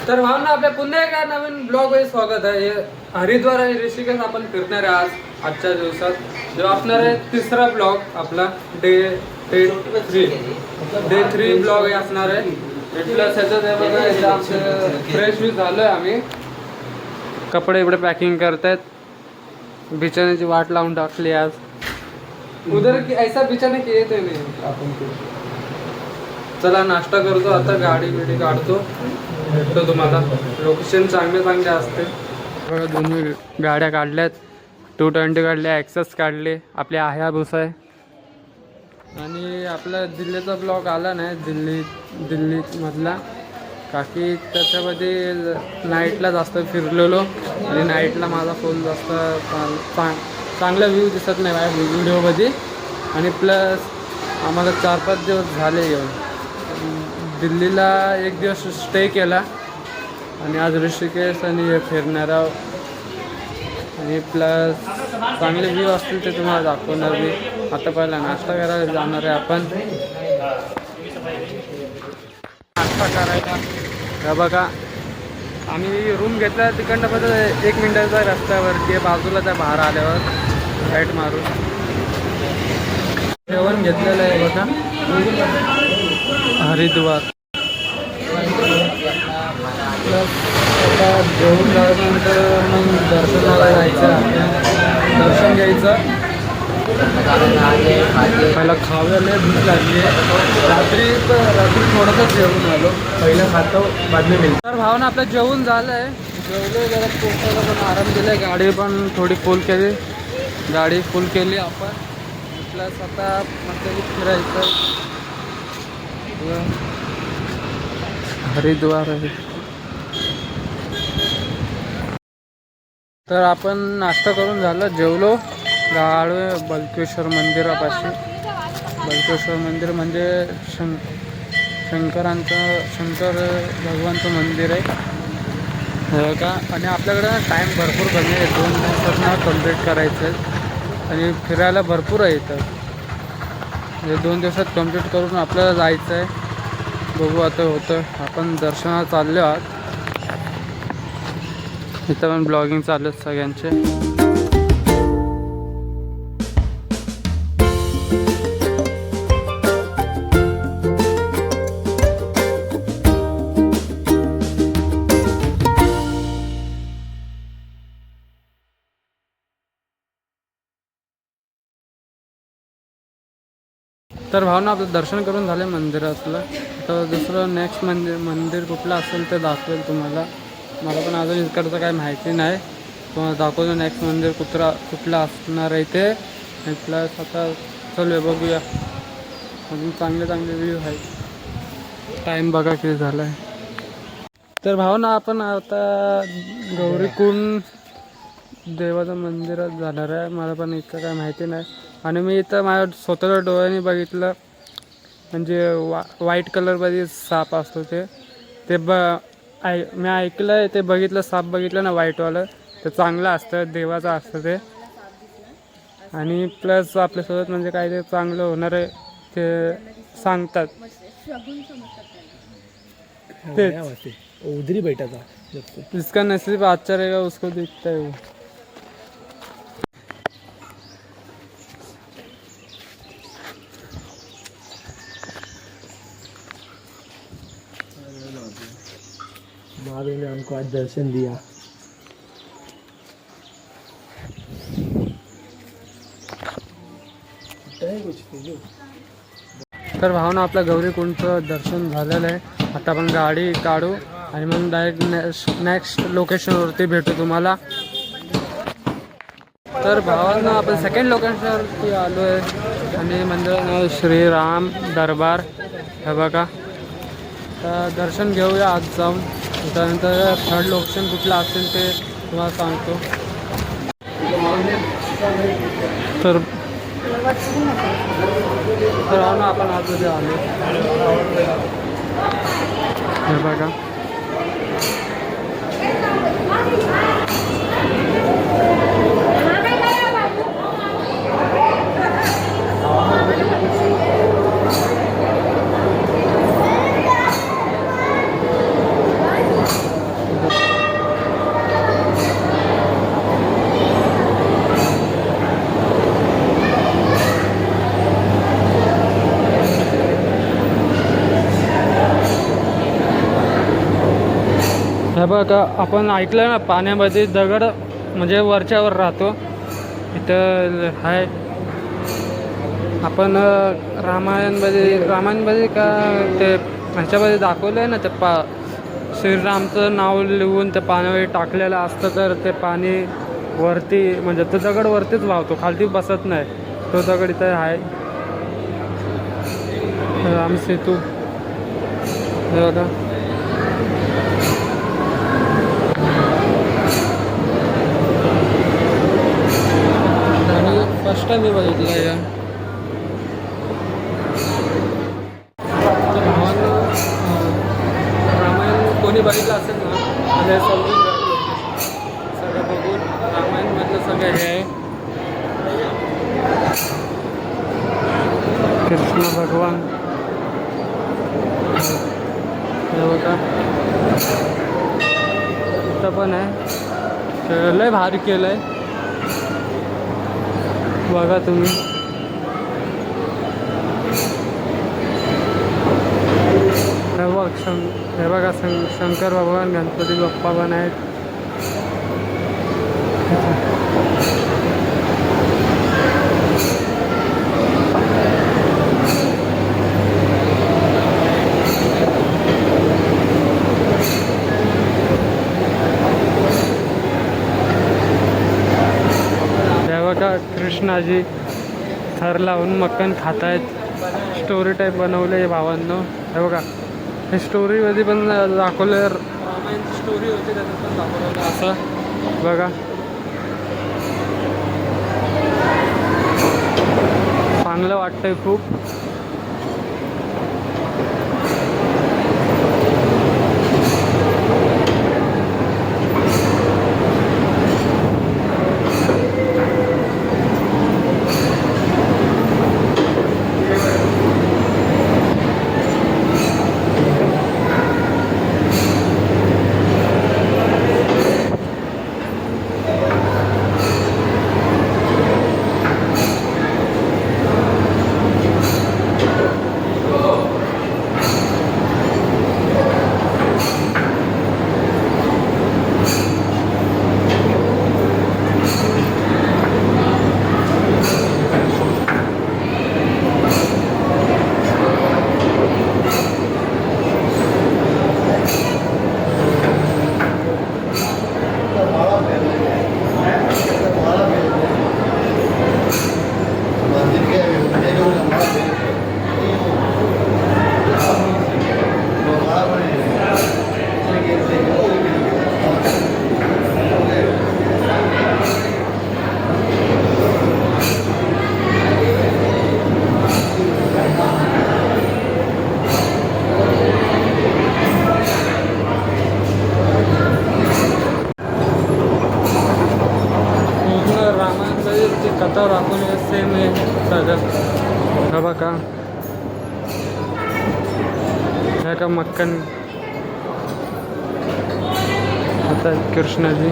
तर भावना आपल्या पुन्हा एका नवीन ब्लॉग मध्ये स्वागत आहे. हरिद्वार आणि ऋषिकेश आपण फिरणार आहे आजच्या दिवसात. जो असणार आहे तिसरा ब्लॉग आपला डे 3 ब्लॉग असणार आहे. प्लस ह्याच्यात बघा फ्रेश बी झालोय आम्ही. कपडे इकडे पॅकिंग करतायत. बिछाण्याची वाट लावून टाकली आज. उधर ऐसा बिछाने की येते नाही आपण. चला नाश्ता करतो आता. गाडी बिडी काढतो. भेटतो तुम्हाला. लोकेशन चांगले असते बघा. दोन्ही गाड्या काढल्यात. 220 काढल्या, ॲक्सेस काढले. आपले हायाबुसा आहे. आणि आपला दिल्लीचा ब्लॉग आला नाही दिल्लीमधला. काकी त्याच्यामध्ये नाईटला जास्त फिरलेलो आणि नाईटला माझा फोन जास्त चांगला व्ह्यू दिसत नाही माझ्या व्हिडिओमध्ये. आणि प्लस आम्हाला 4-5 दिवस झाले येऊन. दिल्लीला एक दिवस स्टे केला आणि आज ऋषिकेश आणि फिरणार आहोत. आणि प्लस चांगले व्ह्यू असतील ते तुम्हाला दाखवणार मी. आता पहिला नाश्ता करायला जाणार आहे आपण. नाश्ता करायला हे बघा. आम्ही रूम घेतला तिकडनं फक्त 1 मिनिटाचा रस्त्यावरती बाजूला त्या बाहेर आल्यावर राईट मारून जेवण घेतलेलं आहे बघा. हरिद्वार आता जेवण झाल्यानंतर मग दर्शनाला जायचं. दर्शन घ्यायचं. पहिला खाव्याला भूक लागली आहे. रात्री थोडंसं जेवून आलो. पहिलं खातो बादली मिळतं. तर भावना आपलं जेवण झालं आहे. जेवलो जरा पोटाला पण आराम दिला. गाडी पण थोडी फुल केली. गाडी फुल केली आपण. प्लस आता मग फिरायचं. हरिद्वार आहे. तर आपण नाश्ता करून झालं. जेवलो. गाडो बलकेश्वर मंदिरापाशी. बलकेश्वर मंदिर म्हणजे शंकर भगवानचं मंदिर आहे का. आणि आपल्याकडं टाईम भरपूर कमी आहे. 2 दिवसात कंप्लीट करायचं आहे. आणि फिरायला भरपूर आहे इथं. म्हणजे 2 दिवसात कंप्लीट करून आपल्याला जायचं आहे. बघू आता होतं. आपण दर्शनाला चाललो आहोत. इथं पण ब्लॉगिंग चालू आहेत सगळ्यांचे. तर भावना आपलं दर्शन करून झालं मंदिरातलं. तर दुसरं नेक्स्ट मंदिर कुठलं असेल ते दाखवेल तुम्हाला. मला पण अजून इकडचं काही माहिती नाही. तुम्हाला दाखवतो नेक्स्ट मंदिर कुठलं असणार आहे ते. आणि प्लस आता चलूया बघूया. अजून चांगले व्ह्यू आहेत. टाईम बघा किती झाला आहे. तर भावना आपण आता गौरीकुंड देवाचं मंदिरात जाणार आहे. मला पण इतकं काय माहिती नाही. आणि मी इथं माझ्या स्वतःच्या डोळ्याने बघितलं. म्हणजे व्हाईट कलरमध्ये साप असतो ते मी ऐकलं आहे. ते बघितलं. साप बघितलं ना व्हाईटवालं. ते चांगलं असतं. देवाचं असतं ते. आणि प्लस आपल्यासोबत म्हणजे काय ते चांगलं होणार आहे ते सांगतात. तेच उधरी बैठा था जिसका नसीब अच्छा रहेगा उसको दिखता है वो. महादेव ने हमको आज दर्शन दिया. तर भावना आपल्या गौरीकुंडचं दर्शन झालेलं आहे. आता आपण गाडी काढू आणि मग डायरेक्ट नेक्स्ट लोकेशनवरती भेटू तुम्हाला. तर भावांना आपण सेकंड लोकेशनवरती आलो आहे. आणि मंदिराचं नाव श्रीराम दरबार हे बघा. तर दर्शन घेऊया आज जाऊन. त्यानंतर थर्ड लोकेशन कुठलं असेल ते तुम्हाला सांगतो. तर ना आपण आतमध्ये आलो. हे बघा. हे बघा आपण ऐकलं ना पाण्यामध्ये दगड म्हणजे वरच्यावर राहतो इथं आहे. आपण रामायणमध्ये का ते ह्याच्यामध्ये दाखवलं आहे ना ते श्रीरामचं नाव लिहून ते पाण्यामध्ये टाकलेलं असतं तर ते पाणी वरती म्हणजे तो दगड वरतीच वाहतो, खालती बसत नाही. तो दगड इथं आहे. राम सेतू हे बघा. फर्स्ट टाइम मी बघितलं आहे. रामायण कोणी बघितलं असेल ना म्हणजे समजून सगळं बघून रामायणमधलं सगळं हे आहे. कृष्ण भगवान हे बघा इथं पण आहे. लय भारी केलं आहे बघा तुम्ही. हे बघा शंकर भगवान गणपती बाप्पा पण आहेत. हे बघा कृष्णाजी थर लावून मक्कन खात आहेत. स्टोरी टाईप बनवलं आहे भावांनो. हे बघा हे स्टोरीमध्ये पण दाखवलं, रामायणची स्टोरी होती त्याच्यात पण दाखवलेलं असं बघा. चांगलं वाटतंय खूप. कथा दाखवली सेम आहे सगळं. हा बघा ह्या का मक्कन आता कृष्णाजी.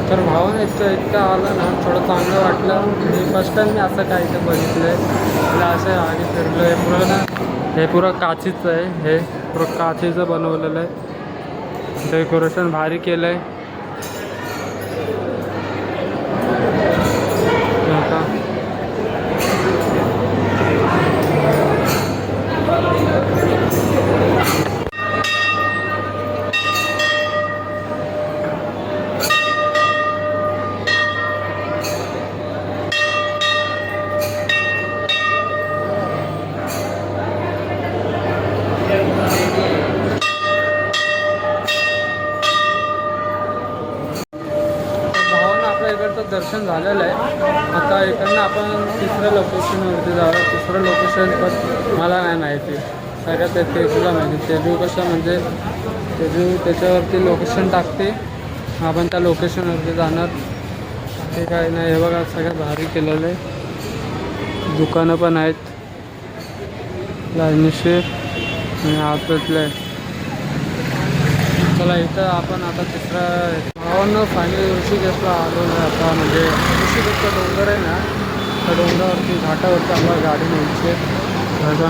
तर भावाने इतकं आलं ना थोडं चांगलं वाटलं. फर्स्ट टाइम मी असं काही ते बघितलं आहे. म्हणजे असं आधी फिरलो आहे. पुरं ना हे पुरं काचीचं आहे. हे पुरं काचीचं बनवलेलं आहे. डेकोरेशन भारी केलं आहे. इकडचं दर्शन झालेलं आहे. आता इकडनं आपण तिसऱ्या लोकेशनवरती जाऊया. तिसरं लोकेशन पण मला नाही माहिती. सगळ्यात तेजूला माहिती. तेजू कसं म्हणजे तेजू त्याच्यावरती लोकेशन टाकते, आपण त्या लोकेशनवरती जाणार. ते काय नाही. हे बघा सगळं भारी केलेलं आहे. दुकानं पण आहेत लाईनीशीर आणि आतलं आहे. चला इथं आपण आता तिसरा भावांना फायनली ऋषिकेशला आलो ना आता. म्हणजे ऋषिकेशचा डोंगर आहे ना, त्या डोंगरावरती घाटावरती आम्हाला गाडी न्यायची आहे. बघा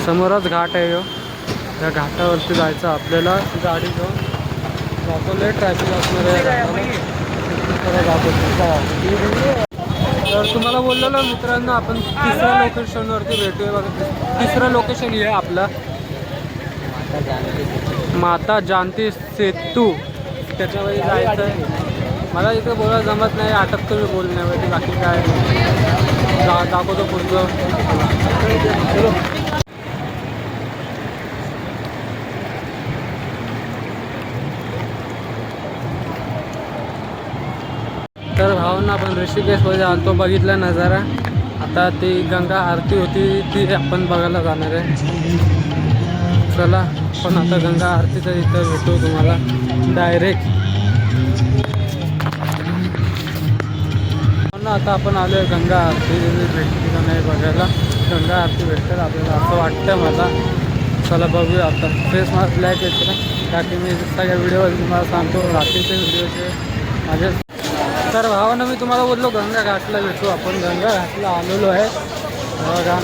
समोरच घाट आहे. त्या घाटावरती जायचं आपल्याला. गाडी घेऊन जातो. लय ट्रॅफिक असणार आहे जातो. तर तुम्हाला बोललेलो मित्रांनो आपण तिसऱ्या लोकेशनवरती भेटूया. बघा तिसरं लोकेशन हे आपलं माता जानकी सेतू. त्याच्यामध्ये जायचं आहे. मला इथे बोलायला जमत नाही, अटकतो मी बोलण्यावरती. बाकी काय दाखवतो पुढचं. तर भावना आपण ऋषिकेशमध्ये आलतो. बघितला नजारा. आता ती गंगा आरती होती ती आपण बघायला जाणार आहे. चला पण आता गंगा आरतीचं इथं भेटू तुम्हाला डायरेक्ट. आता आपण आलो आहे गंगा आरती भेटते का नाही बघायला. गंगा आरती भेटतात आपल्याला असं वाटतं मला. चला बघूया आता. फेस मास्क ब्लॅक येते ना, बाकी मी सगळ्या व्हिडिओवर तुम्हाला सांगतो रात्रीचे व्हिडिओचे माझे. तर भावानं मी तुम्हाला बोललो गंगा घाटला भेटू आपण. गंगा घाटला आलेलो आहे बघा.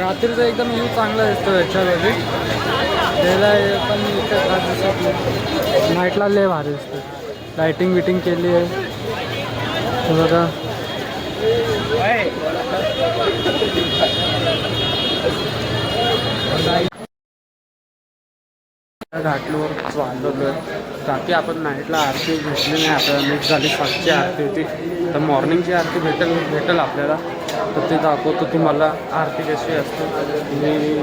रात्रीचा एकदम व्ह्यू चांगला दिसतो याच्यामध्ये. त्याला पण इथे नाईटला लय भारी दिसतं. लाईटिंग बिटिंग केली आहे बघा. घाटल्यावर चाललो. बाकी आपण नाईटला आरती भेटली नाही आपल्याला. मिक्स झाली. 7ची आरती होती. तर मॉर्निंगची आरती भेटेल आपल्याला. तर ते दाखवतो तुम्हाला आरती कशी असते. आणि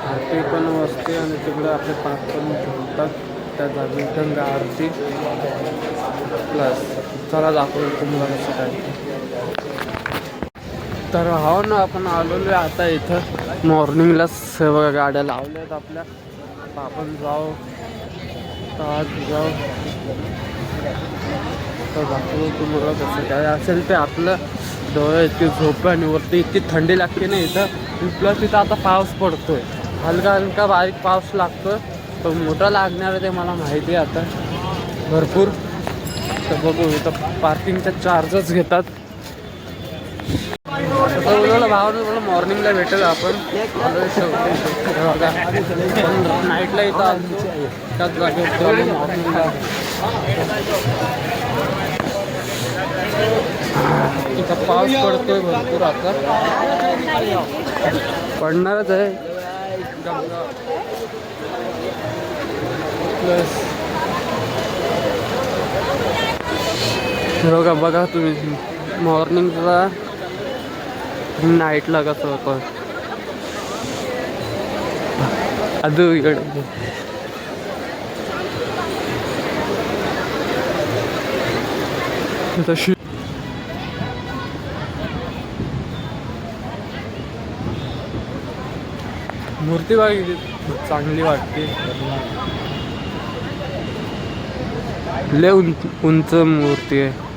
आरती पण असते आणि तिकडे आपले पाठ पण ठेवतात त्या जागी. गंगा आरती प्लस चला दाखवतो तुम्हाला कसं काय. तर हो ना आपण आलेलो आहे आता इथं. मॉर्निंगलाच बघा गाड्या लावल्या आहेत आपल्या. आपण जाऊ आज जाऊ तर दाखवतो तुम्हाला कसं काय असेल ते. आपलं डोळे इतकी झोप आणि वरती इतकी थंडी लागते ना इथं. प्लस इथं आता पाऊस पडतोय. हलका हलका बारीक पाऊस लागतो. तो मोठा लागणार आहे ते मला माहिती आहे आता भरपूर. तर बघू इथं पार्किंगच्या चार्जेस घेतात. बोलवलं भावानं बोला मॉर्निंगला भेटेल आपण. नाईटला इथं त्याच जागेत मॉर्निंगला. इथं पाऊस पडतोय भरपूर आता. पडणारच आहे. प्लस बघा बघा तुम्ही मॉर्निंगला नाईटला कसं होतं. अजून इकडे तशी मूर्ती बघितली चांगली वाटते. लय उंच मूर्ती आहे.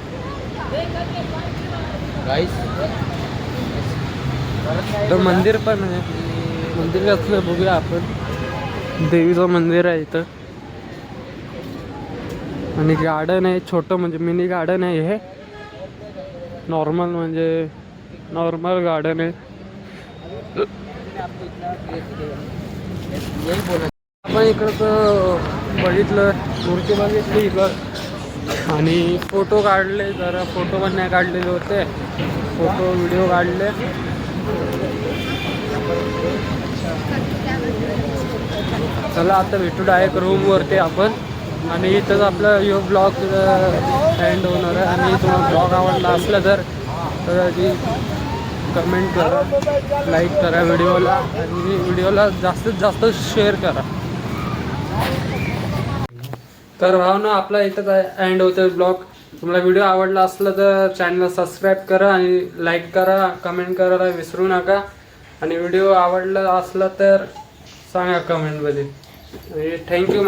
तर मंदिर पण आहे. मंदिर असलं बघूया आपण. देवीचं मंदिर आहे इथं. आणि गार्डन आहे छोटं. म्हणजे मिनी गार्डन आहे हे. नॉर्मल म्हणजे नॉर्मल गार्डन आहे. आपण इकडचं बघितलं मूर्ती बघितली इकडं. आणि फोटो काढले. जरा फोटो पण नाही काढलेले होते. फोटो व्हिडिओ काढले. चला आता भेटू डायरेक्ट रूमवरती आपण. आणि इथंच आपला यो ब्लॉग एंड होणार आहे. आणि तुम्हाला ब्लॉग आवडला असला तर कमेंट करा, लाईक करा व्हिडिओला. आणि व्हिडिओला जास्तीत जास्त शेअर करा. तर भावना आपला इथंच एंड होतं ब्लॉग. तुम्हाला व्हिडिओ आवडला असला तर चॅनलला सबस्क्राईब करा आणि लाईक करा, कमेंट करायला विसरू नका. आणि व्हिडिओ आवडला असला तर सांगा कमेंटमध्ये. थँक्यू.